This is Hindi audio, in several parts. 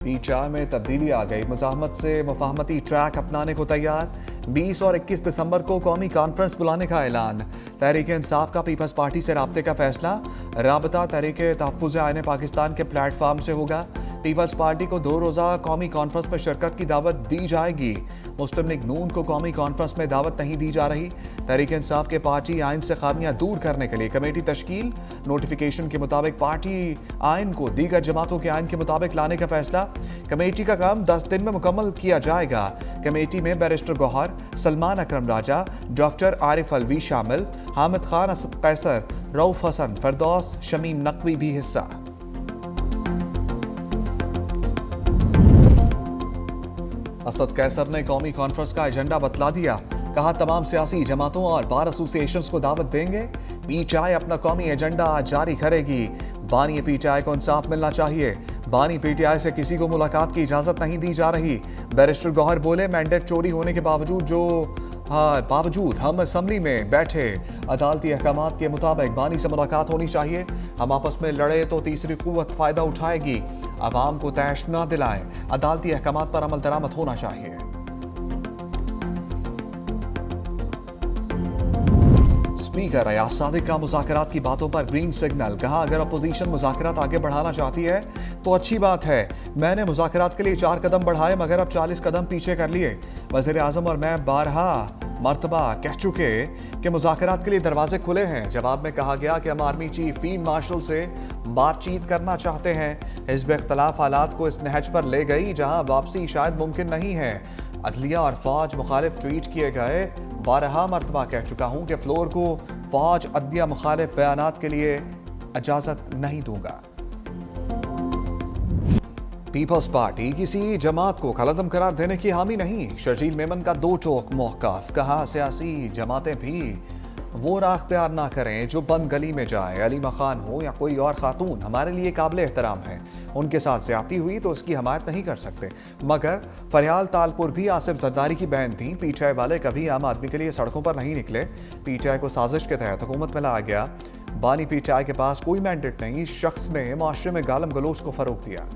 पीटीआई में तब्दीली आ गई। मुजाहमत से मुफाहमती ट्रैक अपनाने को तैयार। 20 और 21 दिसंबर को कौमी कॉन्फ्रेंस बुलाने का ऐलान। तहरीक इंसाफ का पीपल्स पार्टी से राब्ते का फैसला। राबता तहरीक तहफ़्फ़ुज़ आईन पाकिस्तान के प्लेटफार्म से होगा। पीपल्स पार्टी को 2 रोज़ा कौमी कॉन्फ्रेंस में शिरकत की दावत दी जाएगी। मुस्लिम लीग नून को कौमी कॉन्फ्रेंस में दावत नहीं दी जा रही। तहरीक इंसाफ के पार्टी आइन से खामियां दूर करने के लिए कमेटी तश्कील। नोटिफिकेशन के मुताबिक पार्टी आइन को दीगर जमातों के आइन के मुताबिक लाने का फैसला। कमेटी का काम 10 दिन में मुकम्मल किया जाएगा। कमेटी में बैरिस्टर गौहर, सलमान अकरम राजा, डॉक्टर आरिफ अलवी शामिल। हामिद खान, असद कैसर, रऊफ हसन, फरदौस, शमीम नकवी भी हिस्सा। असद कैसर ने कौमी कॉन्फ्रेंस का एजेंडा बतला दिया। कहा तमाम सियासी जमातों और बार एसोसिएशंस को दावत देंगे। पीटीआई अपना कौमी एजेंडा जारी करेगी। बानी पीटीआई को इंसाफ मिलना चाहिए। बानी पीटीआई से किसी को मुलाकात की इजाजत नहीं दी जा रही। बैरिस्टर गौहर बोले मैंडेट चोरी होने के बावजूद हम असम्बली में बैठे अदालती अहकामात के मुताबिक बानी से मुलाकात होनी चाहिए। हम आपस में लड़े तो तीसरी कुव्वत फायदा उठाएगी। अवाम को तैश न दिलाएं। अदालती अहकामात पर अमल दरामद होना चाहिए। स्पीकर अयाज सादिक का मुज़ाकरात की बातों पर ग्रीन सिग्नल। कहा अगर अपोजिशन मुज़ाकरात आगे बढ़ाना चाहती है तो अच्छी बात है। मैंने मुज़ाकरात के लिए 4 कदम बढ़ाए मगर अब 40 कदम पीछे कर लिए। वज़ीर आज़म और मैं 12 मरतबा कह चुके कि मुज़ाकरात के लिए दरवाजे खुले हैं। जवाब में कहा गया कि हम आर्मी चीफ फील्ड मार्शल से बातचीत करना चाहते हैं। हिज़्ब इख्तलाफ हालात को इस नहज पर ले गई जहां वापसी शायद मुमकिन नहीं है। अदलिया और फौज मुखालिफ ट्वीट किए गए। 12 मरतबा कह चुका हूं कि फ्लोर को फौज अदलिया मुखालिफ बयानात के लिए इजाजत नहीं दूंगा। पीपल्स पार्टी किसी जमात को खलदम करार देने की हामी नहीं। शर्जील मेमन का 2 टोक मौक़िफ़। कहा सियासी जमातें भी वो राह अख्तियार ना करें जो बंद गली में जाए। अलीमा खान हो या कोई और खातून हमारे लिए काबिल एहतराम है। उनके साथ ज्यादती हुई तो उसकी हमायत नहीं कर सकते। मगर फरियाल तालपुर भी आसिफ जरदारी की बहन थी। पीटीआई वाले कभी आम आदमी के लिए सड़कों पर नहीं निकले। पीटीआई को साजिश के तहत हुकूमत में लाया गया। बानी पीटीआई के पास कोई मैंडेट नहीं। इस शख्स ने माशरे में गालम गलोच को फरोग दिया।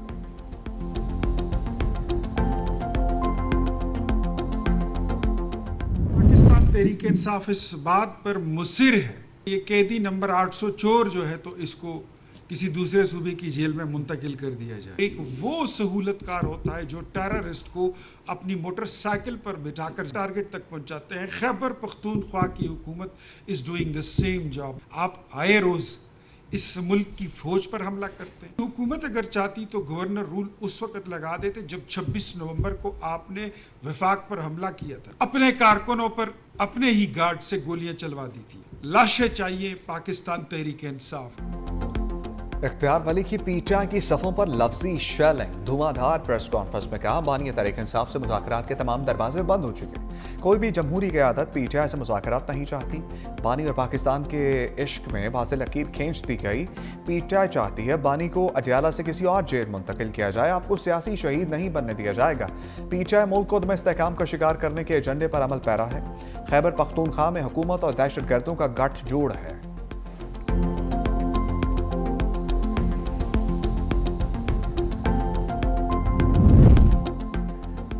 तहरीक इंसाफ इस बात पर मुसिर है ये कैदी नंबर 800 चोर जो है तो इसको किसी दूसरे सूबे की जेल में मुंतकिल कर दिया जाए। एक वो सहूलतकार होता है जो टेररिस्ट को अपनी मोटरसाइकिल पर बिठाकर टारगेट तक पहुंचाते हैं। खैबर पख्तूनख्वा की हुकूमत is doing the same job. आप आए रोज इस मुल्क की फौज पर हमला करते हैं। हुकूमत अगर चाहती तो गवर्नर रूल उस वक्त लगा देते जब 26 नवंबर को आपने वफाक पर हमला किया था। अपने कारकुनों पर अपने ही गार्ड से गोलियां चलवा दी थी। लाशें चाहिए पाकिस्तान तहरीक इंसाफ। इख्तियार वली की पीटीआई की सफ़ों पर लफ्जी शेलिंग। धुआंधार प्रेस कॉन्फ्रेंस में कहा बानी तहरीक इंसाफ से मुज़ाकरात के तमाम दरवाजे बंद हो चुके। कोई भी जमहूरी क़यादत पीटीआई से मुज़ाकरात नहीं चाहती। बानी और पाकिस्तान के इश्क में वाज़ेह लकीर खींच दी गई। पीटीआई चाहती है बानी को अडियाला से किसी और जेल मुंतकिल किया जाए। आपको सियासी शहीद नहीं बनने दिया जाएगा। पीटीआई मुल्क को दम इस्तेहकाम का शिकार करने के एजेंडे पर अमल पैरा है। खैबर पख्तूनख्वा में हुकूमत और दहशतगर्दों का गठजोड़ है।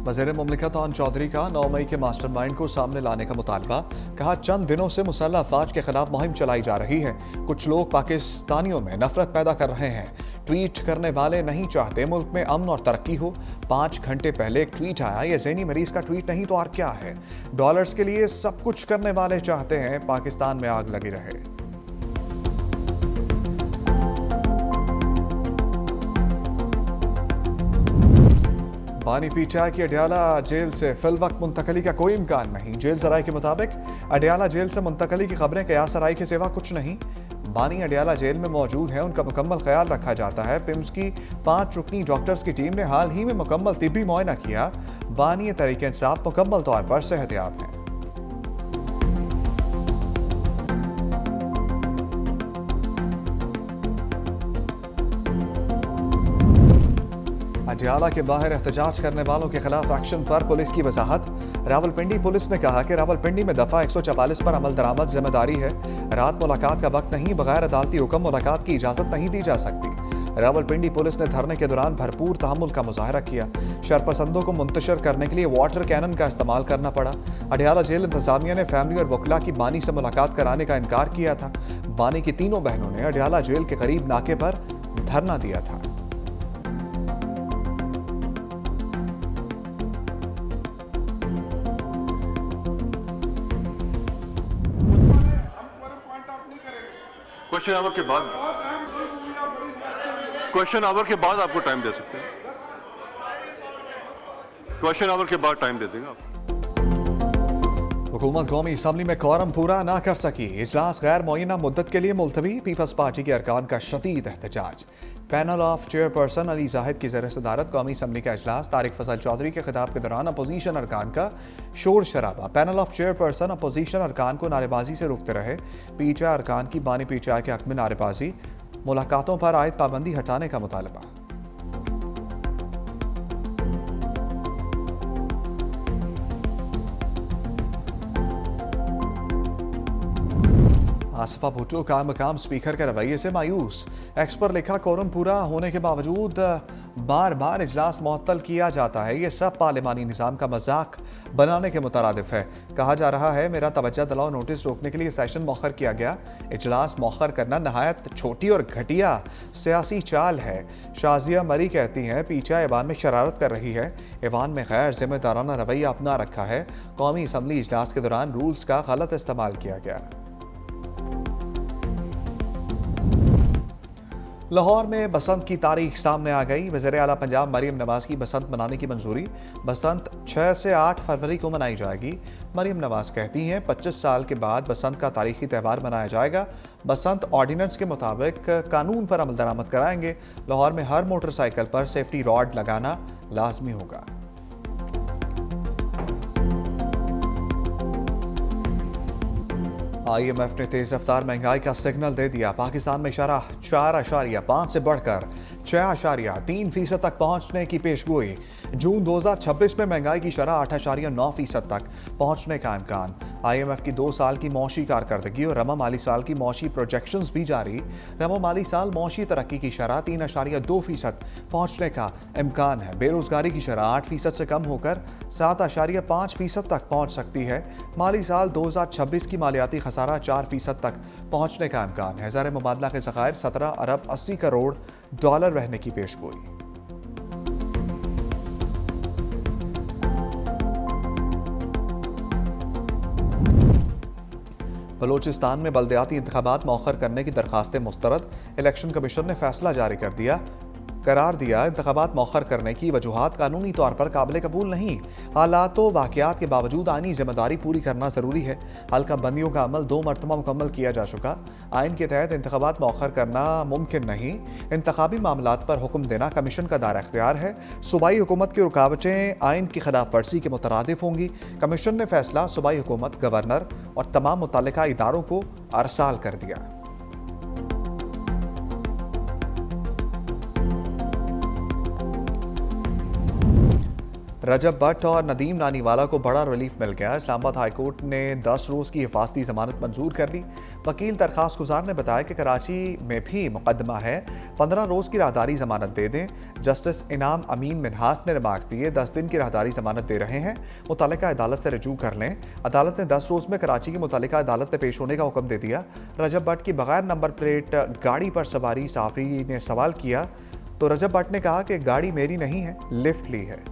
वज़ीर मुमलिकत आन चौधरी का 9 मई के मास्टरमाइंड को सामने लाने का मुतालबा। कहा चंद दिनों से मुसल्लह अफवाज के खिलाफ मुहिम चलाई जा रही है। कुछ लोग पाकिस्तानियों में नफरत पैदा कर रहे हैं। ट्वीट करने वाले नहीं चाहते मुल्क में अमन और तरक्की हो। 5 घंटे पहले एक ट्वीट आया। ये ज़हनी मरीज का ट्वीट नहीं तो और क्या है। डॉलर्स के लिए सब कुछ करने वाले चाहते हैं पाकिस्तान में आग लगी रहे। बानी पीटीआई की अडियाला जेल से फिल वक्त मुंतकली का कोई इम्कान नहीं। जेल सराय के मुताबिक अडियाला जेल से मुंतकली की खबरें कयास सराय के सिवा कुछ नहीं। बानी अडियाला जेल में मौजूद है। उनका मुकम्मल ख्याल रखा जाता है। पिम्स की 5 रुकनी डॉक्टर्स की टीम ने हाल ही में मुकम्मल तिब्बी मुआयना किया। बानी तहरीक इंसाफ मुकम्मल तौर पर सेहतयाब है। अडियाला के बाहर एहतजाज करने वालों के खिलाफ एक्शन पर पुलिस की वजाहत। रावलपिंडी पुलिस ने कहा कि रावलपिंडी में दफा 144 पर अमल दरामद जिम्मेदारी है। रात मुलाकात का वक्त नहीं। बगैर अदालती हुक्म मुलाकात की इजाजत नहीं दी जा सकती। रावलपिंडी पुलिस ने धरने के दौरान भरपूर तहम्मुल का मुजाहरा किया। शरपसंदों को मुंतशिर करने के लिए वाटर कैनन का इस्तेमाल करना पड़ा। अडयाला जेल इंतजामिया ने फैमिली और वकला की बानी से मुलाकात कराने का इनकार किया था। बानी की तीनों बहनों ने अडयाला जेल के करीब नाके पर धरना दिया था। क्वेश्चन आवर के बाद आपको टाइम दे सकते हैं। क्वेश्चन आवर के बाद टाइम दे देंगे आपको। हुकूमत कौमी असम्बली में कोरम पूरा ना कर सकी, इजलास गैर मुअय्यना मुद्दत के लिए मुलतवी। पीपल्स पार्टी के अरकान का शदीद एहतजाज। Panel of chairperson Ali Zahid की ज़ेर सदारत कौमी असम्बली का इजलास। तारिक फजल चौधरी के खिताब के दौरान अपोजिशन अरकान का शोर शराबा। पैनल ऑफ चेयरपर्सन अपोजिशन अरकान को नारेबाजी से रोकते रहे। पीटीआई अरकान की बानी पीटीआई के हक में नारेबाजी। मुलाकातों पर आयद पाबंदी हटाने का मुतालबा। आसफा भुट्टो का मकाम स्पीकर के रवैये से मायूस। एक्स पर लिखा कोरम पूरा होने के बावजूद बार बार इजलास मुअत्तल किया जाता है। ये सब पार्लिमानी निज़ाम का मजाक बनाने के मुतरादिफ है। कहा जा रहा है मेरा तवज्जो दिलाओ नोटिस रोकने के लिए सेशन मौखर किया गया। इजलास मौखर करना नहायत छोटी और घटिया सियासी चाल है। शाजिया मरी कहती हैं पीटीआई ऐवान में शरारत कर रही है। ऐवान में गैर जिम्मेदाराना रवैया अपना रखा है। कौमी असम्बली इजलास के दौरान रूल्स का गलत इस्तेमाल किया गया। लाहौर में बसंत की तारीख सामने आ गई। वज़ीर आला पंजाब मरीम नवाज की बसंत मनाने की मंजूरी। बसंत 6 से 8 फरवरी को मनाई जाएगी। मरीम नवाज कहती हैं 25 साल के बाद बसंत का तारीखी त्यौहार मनाया जाएगा। बसंत ऑर्डिनेंस के मुताबिक कानून पर अमल दरामद कराएंगे। लाहौर में हर मोटरसाइकिल पर सेफ्टी रॉड लगाना लाजमी होगा। IMF ने तेज रफ्तार महंगाई का सिग्नल दे दिया। पाकिस्तान में शरह 4.5 से बढ़कर 6.3% तक पहुंचने की पेशगोई। जून 2026 में महंगाई की शरह 8.9% तक पहुंचने का इम्कान। IMF की 2 साल की मौशी कारकर्दगी और रवा माली साल की मौशी प्रोजेक्शंस भी जारी। रवा माली साल मौशी तरक्की की शरह 3.2% पहुंचने का इम्कान है। बेरोजगारी की शरह 8% से कम होकर 7.5% तक पहुंच सकती है। माली साल 2026 की मालियाती खसारा 4% तक पहुंचने का इम्कान है। ज़र मुबादला के ज़खायर 17 अरब 80 करोड़ डॉलर रहने की पेशगोई। बलोचिस्तान में बल्दियाती इंतखाबात मौखर करने की दरखास्तें मुस्तरद। इलेक्शन कमीशन ने फैसला जारी करार दिया इंतखाबात मौखर करने की वजूहात कानूनी तौर पर काबिल कबूल नहीं। हालात व वाक़यात के बावजूद आइनी जिम्मेदारी पूरी करना ज़रूरी है। हल्का बंदियों का अमल 2 मरतबा मुकम्मल किया जा चुका। आइन के तहत इंतखाबात मौखर करना मुमकिन नहीं। इंतखाबी मामलात पर हुक्म देना कमीशन का दायरा इख्तियार है। सूबाई हुकूमत की रुकावटें आइन की खिलाफ वर्जी के मुतरादिफ होंगी। कमीशन ने फैसला सूबाई हुकूमत, गवर्नर और तमाम मुतल्लिका इदारों को अरसाल कर दिया। रजब भट्ट और नदीम नानीवाला को बड़ा रिलीफ मिल गया। इस्लामाबाद हाई कोर्ट ने 10 रोज़ की हिफाजती जमानत मंजूर कर ली। वकील दरखास्त गुजार ने बताया कि कराची में भी मुकदमा है, 15 रोज़ की राहदारी जमानत दे दें। जस्टिस इनाम अमीन मिनहास ने रिमार्क दिए 10 दिन की राहदारी जमानत दे रहे हैं, मुतल्लिका अदालत से रजू कर लें। अदालत ने 10 रोज़ में कराची की मुतल्लिका अदालत में पेश होने का हुक्म दे दिया। रजब भट्ट की बगैर नंबर प्लेट गाड़ी पर सवारी साफी ने सवाल किया तो रजब भट्ट ने कहा कि गाड़ी मेरी नहीं है, लिफ्ट ली है।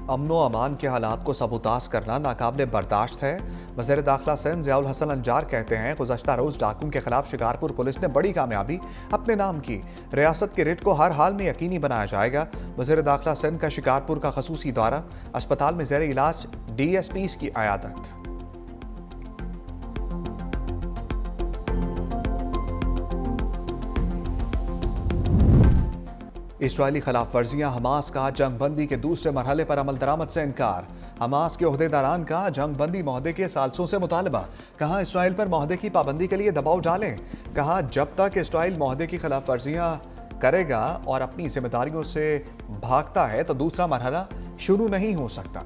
अमनो अमान के हालात को सबूताज करना नाकाबिले बर्दाश्त है। वज़ीर दाखिला सिंध ज़ियाउल हसन अंजार कहते हैं गुज़श्ता रोज़ डाकुओं के खिलाफ शिकारपुर पुलिस ने बड़ी कामयाबी अपने नाम की। रियासत के रिट को हर हाल में यकीनी बनाया जाएगा। वज़ीर दाखिला सिंध का शिकारपुर का खसूसी दौरा। अस्पताल में ज़ेर इलाज DSPs की आयादत। इसराइली खिलाफ वर्जियां। हमास का जंगबंदी के दूसरे मरहले पर अमल दरामद से इनकार। हमास के ओहदेदारान का जंगबंदी माहदे के सालसों से मुतालबा। कहा इसराइल पर माहदे की पाबंदी के लिए दबाव डालें। कहा जब तक इसराइल माहदे की खिलाफ वर्जियां करेगा और अपनी जिम्मेदारियों से भागता है तो दूसरा मरहला शुरू नहीं हो सकता।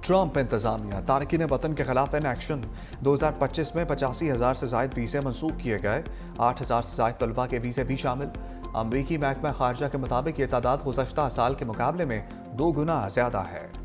ट्रंप इंतजामिया तारकीन वतन के खिलाफ इन एक्शन 2025 में 85,000 से जायद वीज़े मनसूख किए गए। 8,000 से जायद तलबा के वीज़े भी शामिल। अमरीकी महकमा खारजा के मुताबिक ये तादाद गुज़श्ता साल के मुकाबले में 2 गुना ज़्यादा है।